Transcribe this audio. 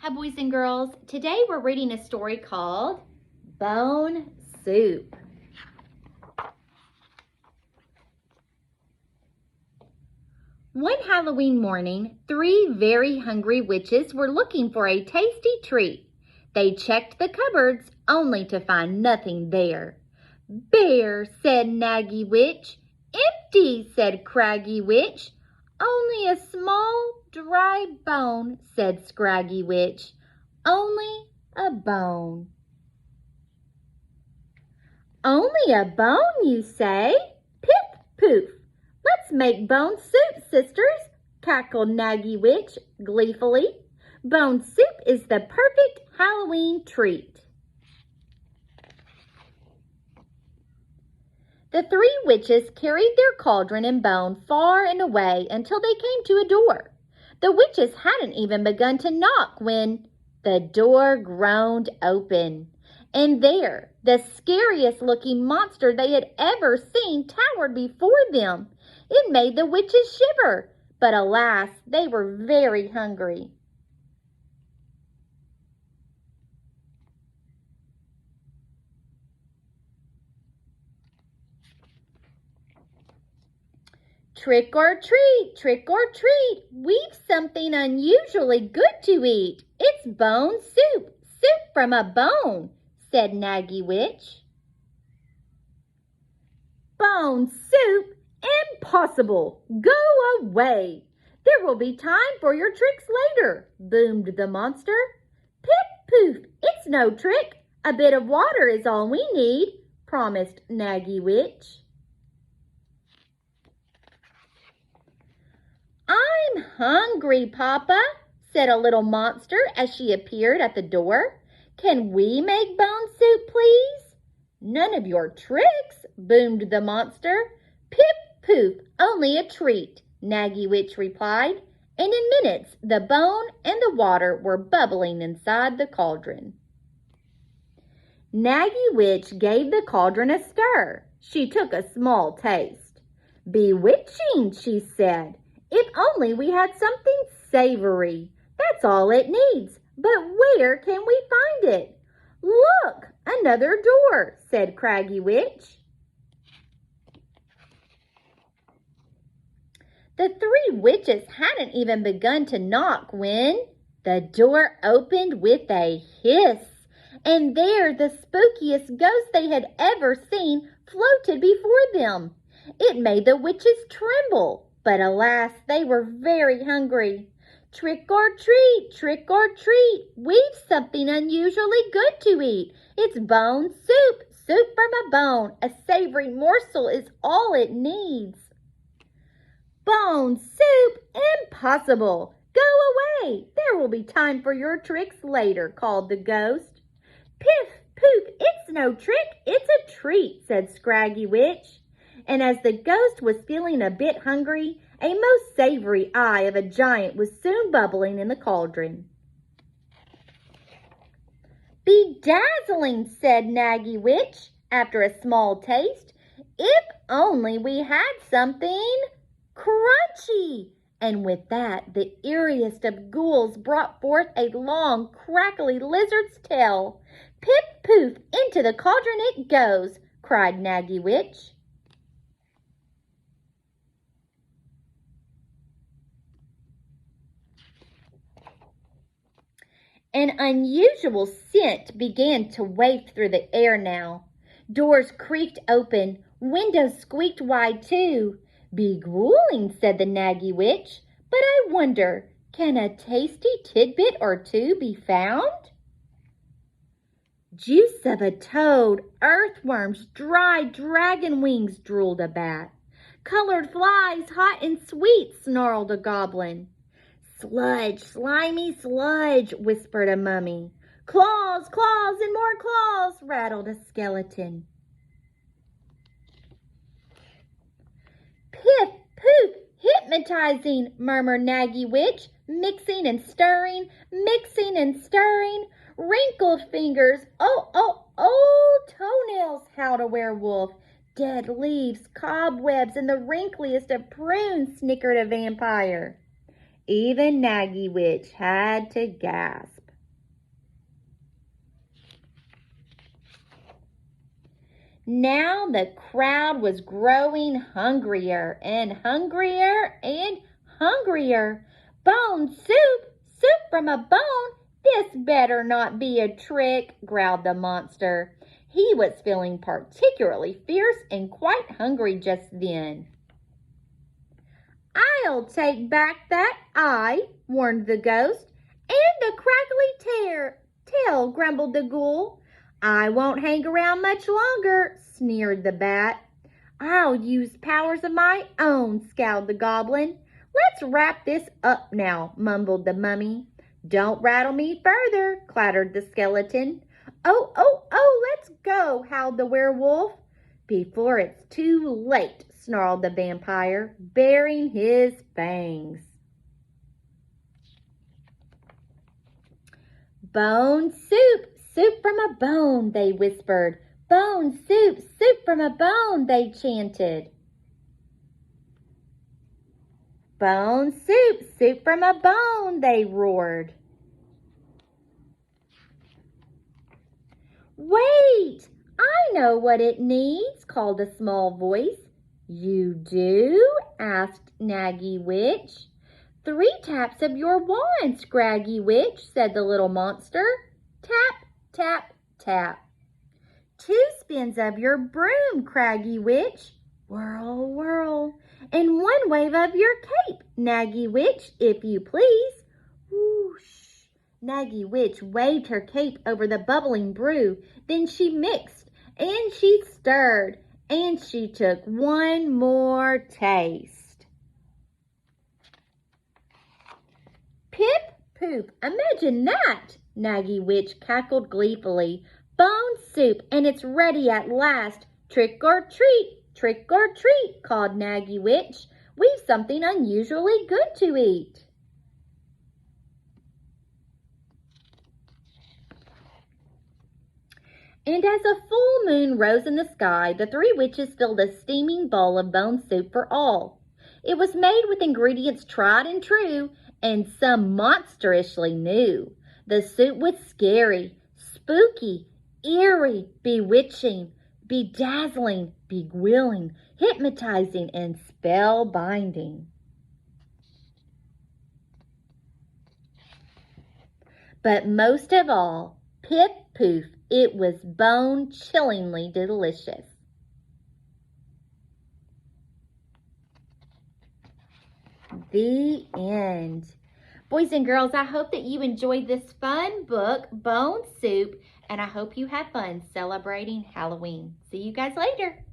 Hi, boys and girls. Today we're reading a story called Bone Soup. One Halloween morning, three very hungry witches were looking for a tasty treat. They checked the cupboards only to find nothing there. "Bare," said Naggy Witch. "Empty," said Craggy Witch. "Only a small, dry bone," said Scraggy Witch. "Only a bone." "Only a bone, you say? Pip poof! Let's make bone soup, sisters," cackled Naggy Witch gleefully. "Bone soup is the perfect Halloween treat." The three witches carried their cauldron and bone far and away until they came to a door. The witches hadn't even begun to knock when the door groaned open. And there, the scariest looking monster they had ever seen towered before them. It made the witches shiver, but alas, they were very hungry. "Trick or treat, we've something unusually good to eat. It's bone soup, soup from a bone," said Naggy Witch. "Bone soup? Impossible! Go away! There will be time for your tricks later," boomed the monster. "Pip poof, it's no trick. A bit of water is all we need," promised Naggy Witch. "I'm hungry, Papa," said a little monster as she appeared at the door. "Can we make bone soup, please?" "None of your tricks," boomed the monster. "Pip poof, only a treat," Naggy Witch replied, and in minutes the bone and the water were bubbling inside the cauldron. Naggy Witch gave the cauldron a stir. She took a small taste. "Bewitching," she said. "If only we had something savory. That's all it needs. But where can we find it?" "Look, another door," said Craggy Witch. The three witches hadn't even begun to knock when the door opened with a hiss, and there the spookiest ghost they had ever seen floated before them. It made the witches tremble. But alas, they were very hungry. Trick or treat, we've something unusually good to eat. It's bone soup, soup from a bone. A savory morsel is all it needs." "Bone soup? Impossible! Go away! There will be time for your tricks later," called the ghost. "Piff, poof, it's no trick, it's a treat," said Scraggy Witch. And as the ghost was feeling a bit hungry, a most savory eye of a giant was soon bubbling in the cauldron. "Bedazzling," said Naggy Witch, after a small taste. "If only we had something crunchy." And with that, the eeriest of ghouls brought forth a long, crackly lizard's tail. "Pip poof, into the cauldron it goes," cried Naggy Witch. An unusual scent began to waft through the air now. Doors creaked open, windows squeaked wide too. "Beguiling," said the Naggy Witch, "but I wonder, can a tasty tidbit or two be found?" "Juice of a toad, earthworms, dried dragon wings," drooled a bat. "Colored flies, hot and sweet," snarled a goblin. "Sludge, slimy sludge," whispered a mummy. "Claws, claws, and more claws," rattled a skeleton. "Piff, poof, hypnotizing," murmured Naggy Witch, mixing and stirring. "Wrinkled fingers, oh, toenails," howled a werewolf. "Dead leaves, cobwebs, and the wrinkliest of prunes," snickered a vampire. Even Naggy Witch had to gasp. Now the crowd was growing hungrier and hungrier and hungrier. Bone soup! Soup from a bone! This better not be a trick, growled the monster. He was feeling particularly fierce and quite hungry just then. I'll take back that eye, warned the ghost. And the crackly tail, grumbled the ghoul. I won't hang around much longer, sneered the bat. I'll use powers of my own, scowled the goblin. Let's wrap this up now, mumbled the mummy. Don't rattle me further, clattered the skeleton. Oh, let's go, howled the werewolf. Before it's too late, snarled the vampire, baring his fangs. Bone soup, soup from a bone, they whispered. Bone soup, soup from a bone, they chanted. Bone soup, soup from a bone, they roared. Wait, I know what it needs, called a small voice. You do? Asked Naggy Witch. 3 taps of your wand, Scraggy Witch, said the little monster. Tap, tap, tap. 2 spins of your broom, Craggy Witch. Whirl, whirl. And 1 wave of your cape, Naggy Witch, if you please. Whoosh. Naggy Witch waved her cape over the bubbling brew. Then she mixed, and she stirred, and she took 1 more taste. Pip, poop, imagine that, Naggy Witch cackled gleefully. Bone soup, and it's ready at last. Trick or treat, called Naggy Witch. We've something unusually good to eat. And as a full moon rose in the sky, the 3 witches filled a steaming bowl of bone soup for all. It was made with ingredients tried and true, and some monstrously new. The soup was scary, spooky, eerie, bewitching, bedazzling, bewilling, hypnotizing, and spellbinding. But most of all, Pip Poof, it was bone-chillingly delicious. The end. Boys and girls, I hope that you enjoyed this fun book, Bone Soup, and I hope you had fun celebrating Halloween. See you guys later.